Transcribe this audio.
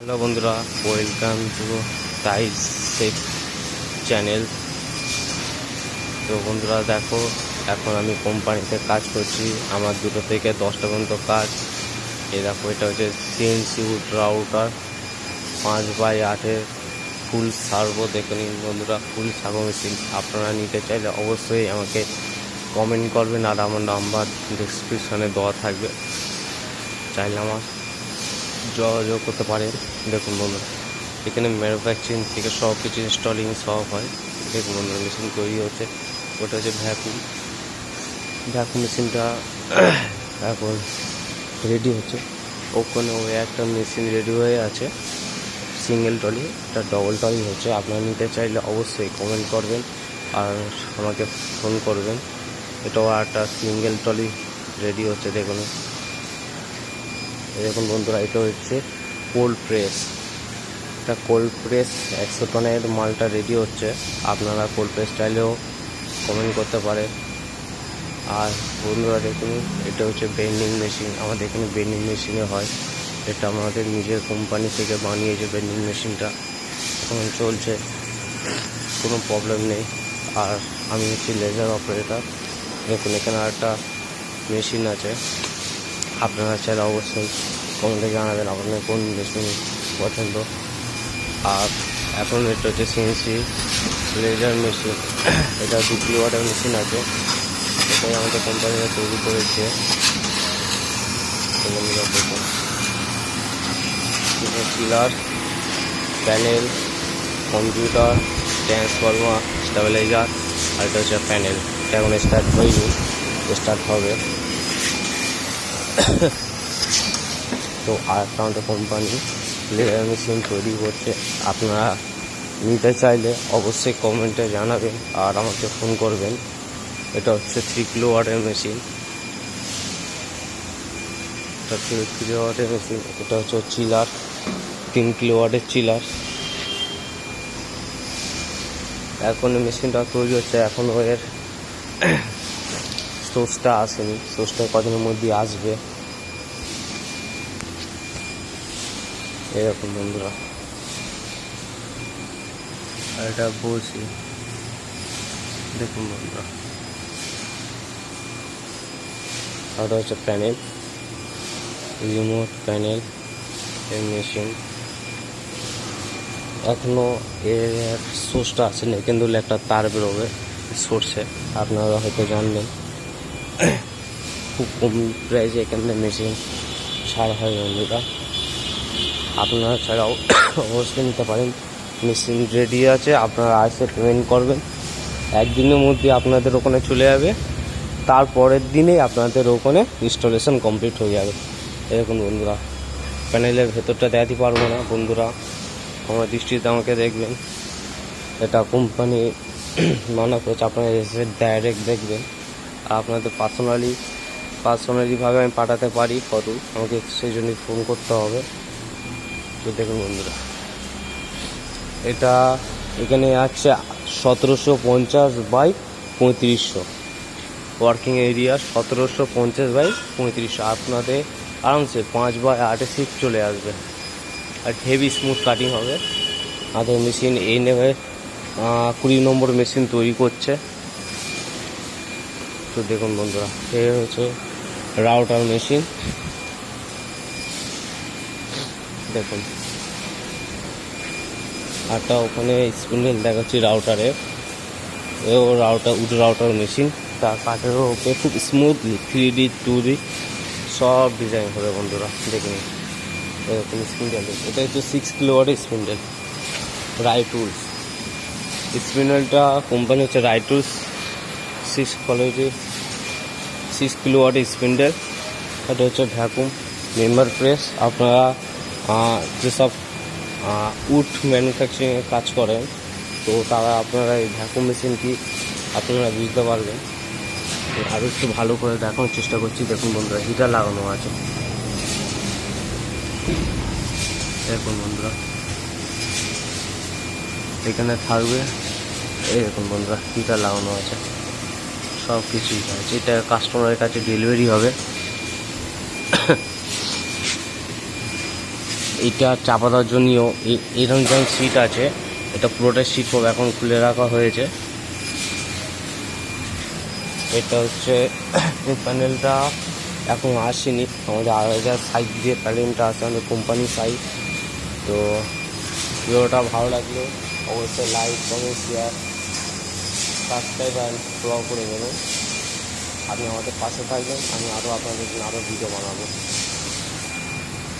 Hello বন্ধুরা, welcome to টাইস সেক চ্যানেল। তো বন্ধুরা দেখো, এখন আমি কোম্পানিতে কাজ করছি। আমার 2টো থেকে 10টা পর্যন্ত কাজ। এই দেখো, এটা হচ্ছে সিএনসি উড রাউটার 5x8-এর ফুল সার্ভো। দেখে নিন বন্ধুরা, ফুল সার্ভো মেশিন। আপনারা নিতে চাইলে অবশ্যই আমাকে কমেন্ট করবেন, আর আমার নাম্বার ডেসক্রিপশানে দেওয়া থাকবে, চাইলে আমার যোগাযোগ করতে পারেন। দেখুন বন্ধুরা, এখানে ম্যানুফ্যাকচারিং থেকে সব কিছু ইনস্টলিং সব হয়। দেখুন বন্ধুরা, মেশিন তৈরি হচ্ছে। ওটা হচ্ছে ভ্যাকুম মেশিনটা এখন রেডি হচ্ছে। ওখানে ওই একটা মেশিন রেডি হয়ে আছে, সিঙ্গেল টলি। এটা ডবল টলি হচ্ছে। আপনারা নিতে চাইলে অবশ্যই কমেন্ট করবেন আর আমাকে ফোন করবেন। এটাও একটা সিঙ্গেল টলি রেডি হচ্ছে। দেখুন বন্ধুরা, এটা হচ্ছে কোল্ড প্রেস। এটা কোল্ড প্রেস 100 টনের মালটা রেডি হচ্ছে। আপনারা কোল্ড প্রেস চাইলেও কমেন্ট করতে পারেন। আর বন্ধুরা দেখুন, এটা হচ্ছে বেন্ডিং মেশিন। আমাদের এখানে বেন্ডিং মেশিনে হয়। এটা আমাদের নিজের কোম্পানি থেকে বানিয়েছে বেন্ডিং মেশিনটা। এখন চলছে, কোনো প্রবলেম নেই। আর আমি হচ্ছি লেজার অপারেটর। দেখুন, এখানে একটা মেশিন আছে। আপনারা চাইলে অবশ্যই কমেন্টে জানাবেন আপনার কোন মেশিন পছন্দ। আর এখন এটা হচ্ছে সিএনসি লেজার মেশিন। এটা 2 কিলোওয়াটের মেশিন আছে। এটাই আমাদের কোম্পানিরা তৈরি করেছে। Chiller, panel, computer, transformer, stabiliser, আর এটা হচ্ছে প্যানেল। এটা এখন স্টার্ট হয়নি, স্টার্ট হবে। তো আর একটা আমাদের কোম্পানি লেজার মেশিন তৈরি করছে। আপনারা নিতে চাইলে অবশ্যই কমেন্টে জানাবেন আর আমাকে ফোন করবেন। এটা হচ্ছে 3 কিলোওয়াটের মেশিন। এটা 3 কিলোওয়াটের মেশিন। এটা হচ্ছে চিলার, 3 কিলোওয়াটের চিলার। এখন মেশিনটা তৈরি হচ্ছে। এখনও এর সোর্সটা আসেনি। সোর্সটা কদিনের মধ্যে আসবে। এরকম বন্ধুরা, আর এটা বলছি, দেখুন বন্ধুরা, আর হচ্ছে প্যানেল, রিমোট প্যানেল এর মেশিন। এখনো এর সোর্সটা আসেনি, কিন্তু একটা তার বেরোবে সোর্সে, আপনারা হয়তো জানবেন। খুব কম প্রাইসে এখানে মেশিন ছাড় হয় বন্ধুরা। আপনারা ছাড়াও অবশ্যই নিতে পারেন। মেশিন রেডি আছে, আপনারা আসে পেমেন্ট করবেন। একদিনের মধ্যে আপনাদের ওখানে চলে যাবে। তারপরের দিনেই আপনাদের ওখানে ইনস্টলেশন কমপ্লিট হয়ে যাবে। এরকম বন্ধুরা, প্যানেলের ভেতরটা দেখাতে পারবো না বন্ধুরা, আমার দৃষ্টিতে আমাকে দেখবেন। এটা কোম্পানি মানা করেছে, আপনারা এসে ডাইরেক্ট দেখবেন। আর আপনাদের পার্সোনালিভাবে আমি পাঠাতে পারি ফটো, আমাকে সেই জন্যই ফোন করতে হবে। তো দেখুন বন্ধুরা, এটা এখানে আছে 1750/3500 ওয়ার্কিং এরিয়া। 1750/3500 আপনাদের আরামসে 5x8 শিফট চলে আসবে। আর হেভি স্মুথ কাটিং হবে। আমাদের মেশিন এই নেবে 20 নম্বর মেশিন তৈরি করছে। তো দেখুন বন্ধুরা, এই হচ্ছে রাউটার মেশিন। দেখুন, আরটা ওখানে স্পিন্ডেল দেখাচ্ছি রাউটারে। ও উড রাউটার মেশিন। তার কাঠেরও ওকে খুব স্মুথলি 3D 2D সব ডিজাইন হবে বন্ধুরা। দেখুন এরকম স্পিন্ডেল। এটা হচ্ছে 6 কিলোওয়াটের স্পিন্ডেল, রাইটুলস। স্পিন্ডেলটা কোম্পানি হচ্ছে রাইটুলস, 6 কিলোওয়াটের স্পিন্ডেল। এটা হচ্ছে ভ্যাকুম মেম্বার প্রেস। আপনারা যেসব উড ম্যানুফ্যাকচারিংয়ে কাজ করেন, তো তারা আপনারা এই ভ্যাকুম মেশিন কি আপনারা বুঝতে পারবেন। আরও একটু ভালো করে দেখানোর চেষ্টা করছি। দেখুন বন্ধুরা, হিটার লাগানো আছে। দেখুন বন্ধুরা, এখানে থাকবে। এই দেখুন বন্ধুরা, হিটার লাগানো আছে, সব কিছুই আছে। এটা কাস্টমারের কাছে ডেলিভারি হবে। এইটা চাপা দেওয়ার জন্যও এরকম যেমন সিট আছে, এটা পুরোটা সিট সব এখন খুলে রাখা হয়েছে। এটা হচ্ছে এই প্যানেলটা এখন আসেনি, আমাদের 2,500 সাইজ দিয়ে প্যানেলটা আসে, আমাদের কোম্পানির সাইজ। তো ভিডিওটা ভালো লাগলে অবশ্যই লাইক, কমেন্ট, শেয়ার, সাবস্ক্রাইব আর ফলো করে দেবেন। আপনি আমাদের পাশে থাকবেন, আমি আরও আপনাদের জন্য আরও ভিডিও বানাবো।